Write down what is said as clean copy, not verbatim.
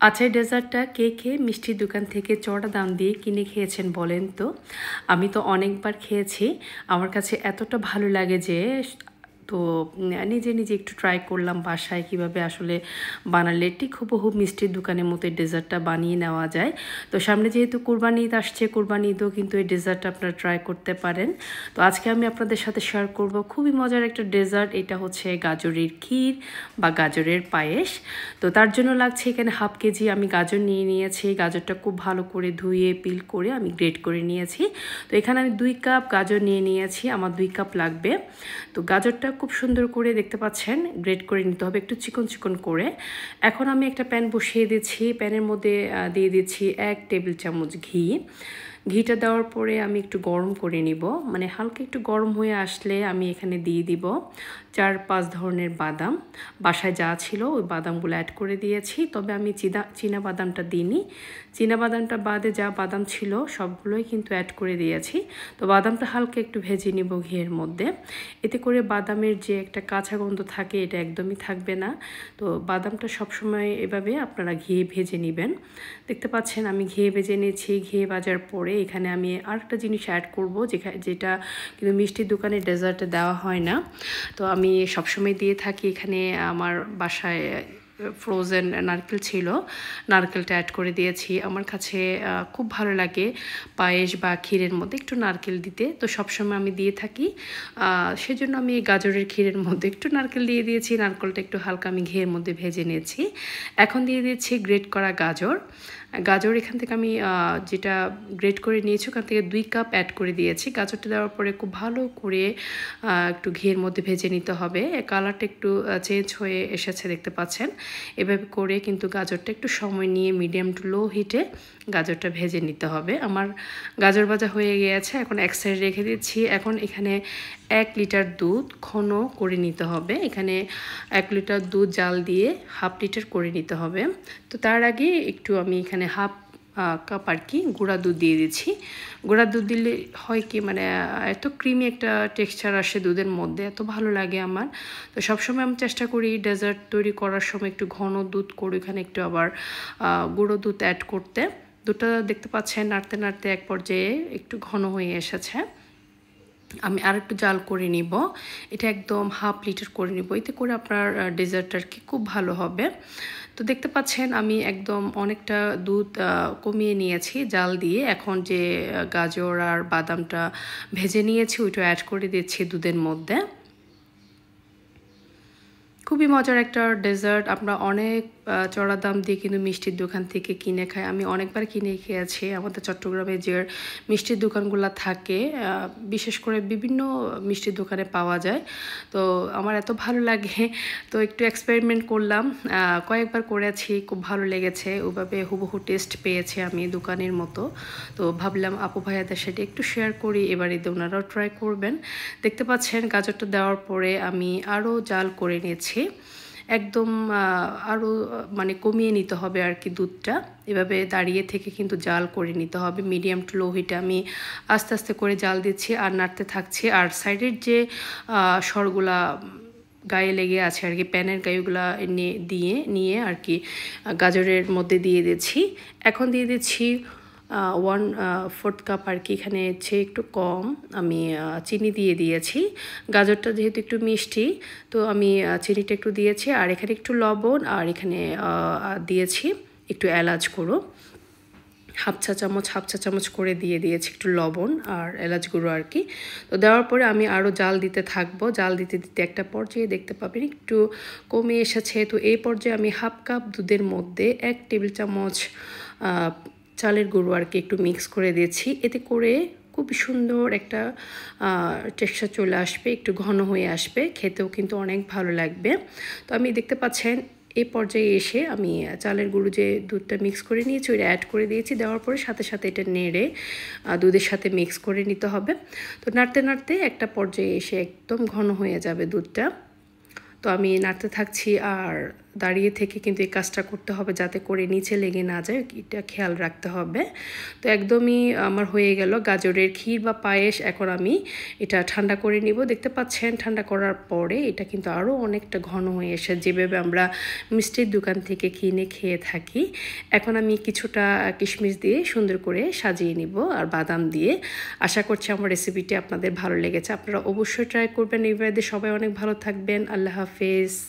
আচ্ছা, এই ডেজার্টটা কে কে মিষ্টির দোকান থেকে চড়া দাম দিয়ে কিনে খেয়েছেন বলেন তো? আমি তো অনেকবার খেয়েছি। আমার কাছে এতটা ভালো লাগে যে তো নিজে নিজে একটু ট্রাই করলাম বাসায় কিভাবে আসলে বানালে ঠিক হুবহু মিষ্টির দোকানের মতো এই ডেজার্টটা বানিয়ে নেওয়া যায়। তো সামনে যেহেতু কোরবানি ঈদ আসছে, কোরবানি ঈদেও কিন্তু এই ডেজার্টটা আপনারা ট্রাই করতে পারেন। তো আজকে আমি আপনাদের সাথে শেয়ার করব খুবই মজার একটা ডেজার্ট। এটা হচ্ছে গাজরের ক্ষীর বা গাজরের পায়েস। তো তার জন্য লাগছে এখানে হাফ কেজি আমি গাজর নিয়ে নিয়েছি। গাজরটা খুব ভালো করে ধুয়ে পিল করে আমি গ্রেট করে নিয়েছি। তো এখানে আমি 2 কাপ গাজর নিয়ে নিয়েছি, আমার 2 কাপ লাগবে। তো গাজরটা খুব সুন্দর করে দেখতে পাচ্ছেন গ্রেট করে নিতে হবে একটু চিকন চিকন করে। এখন আমি একটা প্যান বসিয়ে দিচ্ছি, প্যানের মধ্যে দিয়ে দিচ্ছি 1 টেবিল চামচ ঘি। ঘিটা দেওয়ার পরে আমি একটু গরম করে নিব, মানে হালকা একটু গরম হয়ে আসলে আমি এখানে দিয়ে দিব 4-5 ধরনের বাদাম। বাসায় যা ছিল ওই বাদামগুলো অ্যাড করে দিয়েছি, তবে আমি চীনা বাদামটা দিইনি। চীনা বাদামটা বাদে যা বাদাম ছিল সবগুলোই কিন্তু অ্যাড করে দিয়েছি। তো বাদামটা হালকা একটু ভেজে নিব ঘিয়ের মধ্যে। এতে করে বাদামের যে একটা কাঁচা গন্ধ থাকে এটা একদমই থাকবে না। তো বাদামটা সবসময় এভাবে আপনারা ঘি ভেজে নেবেন। দেখতে পাচ্ছেন আমি ঘি ভেজে নিয়েছি। ঘি ভাজার পরে এখানে আমি আরেকটা জিনিস অ্যাড করব যেটা কিন্তু মিষ্টির দোকানে ডেজার্টে দেওয়া হয় না। তো আমি সবসময় দিয়ে থাকি, এখানে আমার বাসায় ফ্রোজেন নারকেল ছিল, নারকেলটা অ্যাড করে দিয়েছি। আমার কাছে খুব ভালো লাগে পায়েস বা ক্ষীরের মধ্যে একটু নারকেল দিতে, তো সবসময় আমি দিয়ে থাকি। সেজন্য আমি গাজরের ক্ষীরের মধ্যে একটু নারকেল দিয়ে দিয়েছি। নারকেলটা একটু হালকা আমি ঘিয়ের মধ্যে ভেজে নিয়েছি। এখন দিয়ে দিয়েছি গ্রেট করা গাজর। গাজর এখান থেকে আমি যেটা গ্রেট করে নিয়েছি ওখান থেকে 2 কাপ অ্যাড করে দিয়েছি। গাজরটা দেওয়ার পরে খুব ভালো করে একটু ঘিয়ের মধ্যে ভেজে নিতে হবে। কালারটা একটু চেঞ্জ হয়ে এসেছে দেখতে পাচ্ছেন। এভাবে করে কিন্তু গাজরটা একটু সময় নিয়ে মিডিয়াম টু লো হিটে গাজরটা ভেজে নিতে হবে। আমার গাজর ভাজা হয়ে গিয়েছে, এখন এক সাইড রেখে দিচ্ছি। এখন এখানে 1 লিটার দুধ ঘন করে নিতে হবে। এখানে 1 লিটার দুধ জাল দিয়ে হাফ লিটার করে নিতে হবে। তো তার আগে একটু আমি এখানে হাফ কাপ আর কি গুঁড়া দুধ দিয়ে দিচ্ছি। গুঁড়া দুধ দিলে হয় কি, মানে এত ক্রিমি একটা টেক্সচার আসে দুধের মধ্যে, এত ভালো লাগে আমার। তো সবসময় আমি চেষ্টা করি ডেজার্ট তৈরি করার সময় একটু ঘন দুধ করে এখানে একটু আবার গুঁড়ো দুধ অ্যাড করতে। দুধটা দেখতে পাচ্ছেন নাড়তে নাড়তে এক পর্যায়ে একটু ঘন হয়ে এসেছে। আমি আরেকটু জাল করে নিব। এটা একদম হাফ লিটার করে নিব, এতে করে আপনার ডেজার্ট আর কি খুব ভালো হবে। তো দেখতে পাচ্ছেন আমি একদম অনেকটা দুধ কমিয়ে নিয়েছি জাল দিয়ে। এখন যে গাজর আর বাদামটা ভেজে নিয়েছি ওইটা অ্যাড করে দিচ্ছি দুধের মধ্যে। খুবই মজার একটা ডেজার্ট। আমরা অনেক চড়া দাম দিয়ে কিন্তু মিষ্টির দোকান থেকে কিনে খাই। আমি অনেকবার কিনে খেয়েছি। আমাদের চট্টগ্রামে যে মিষ্টির দোকানগুলো থাকে, বিশেষ করে বিভিন্ন মিষ্টির দোকানে পাওয়া যায়। তো আমার এত ভালো লাগে, তো একটু এক্সপেরিমেন্ট করলাম। কয়েকবার করেছি, খুব ভালো লেগেছে। ওইভাবে হুবহু টেস্ট পেয়েছি আমি দোকানের মতো। তো ভাবলাম আপু ভাইয়াদের সাথে একটু শেয়ার করি, এবার ঈদে ওনারাও ট্রাই করবেন। দেখতে পাচ্ছেন গাজরটা দেওয়ার পরে আমি আরও জাল করে নিয়েছি। একদম আরও মানে কমিয়ে নিতে হবে আর কি দুধটা। এভাবে দাঁড়িয়ে থেকে কিন্তু জাল করে নিতে হবে মিডিয়াম টু লো হিটে। আমি আস্তে আস্তে করে জাল দিচ্ছি আর নাড়তে থাকছি। আর সাইডের যে সরগুলা গায়ে লেগে আছে আর কি, প্যানের গায়েগুলা নিয়ে আর কি গাজরের মধ্যে দিয়ে দিচ্ছি। এখন দিয়ে দিচ্ছি 1/4 কাপ আর কি, এখানে হচ্ছে একটু কম আমি চিনি দিয়ে দিয়েছি। গাজরটা যেহেতু একটু মিষ্টি, তো আমি চিনিটা একটু দিয়েছি। আর এখানে একটু লবণ, আর এখানে দিয়েছি একটু এলাচ গুঁড়ো, হাফ চা চামচ করে দিয়ে দিয়েছি একটু লবণ আর এলাচ গুঁড়ো আর কি। তো দেওয়ার পরে আমি আরও জাল দিতে থাকবো। জাল দিতে দিতে একটা পর্যায়ে দেখতে পাবেন একটু কমে এসেছে। তো এই পর্যায়ে আমি হাফ কাপ দুধের মধ্যে 1 টেবিল চামচ চালের গুঁড়ো আর কি একটু মিক্স করে দিয়েছি। এতে করে খুবই সুন্দর একটা টেক্সচার চলে আসবে, একটু ঘন হয়ে আসবে, খেতেও কিন্তু অনেক ভালো লাগবে। তো আমি দেখতে পাচ্ছেন এই পর্যায়ে এসে আমি চালের গুঁড়ো যে দুধটা মিক্স করে নিয়েছি ওইটা অ্যাড করে দিয়েছি। দেওয়ার পরে সাথে সাথে এটা নেড়ে দুধের সাথে মিক্স করে নিতে হবে। তো নাড়তে নাড়তে একটা পর্যায়ে এসে একদম ঘন হয়ে যাবে দুধটা। তো আমি নাড়তে থাকছি আর দাঁড়িয়ে থেকে কিন্তু এই কাজটা করতে হবে যাতে করে নিচে লেগে না যায়, এটা খেয়াল রাখতে হবে। তো একদমই আমার হয়ে গেল গাজরের ক্ষীর বা পায়েস। এখন আমি এটা ঠান্ডা করে নিব। দেখতে পাচ্ছেন ঠান্ডা করার পরে এটা কিন্তু আরও অনেকটা ঘন হয়ে এসে, যেভাবে আমরা মিষ্টির দোকান থেকে কিনে খেয়ে থাকি। এখন আমি কিছুটা কিশমিশ দিয়ে সুন্দর করে সাজিয়ে নিব আর বাদাম দিয়ে। আশা করছি আমার রেসিপিটি আপনাদের ভালো লেগেছে। আপনারা অবশ্যই ট্রাই করবেন। এইভাবে সবাই অনেক ভালো থাকবেন। আল্লাহ হাফেজ।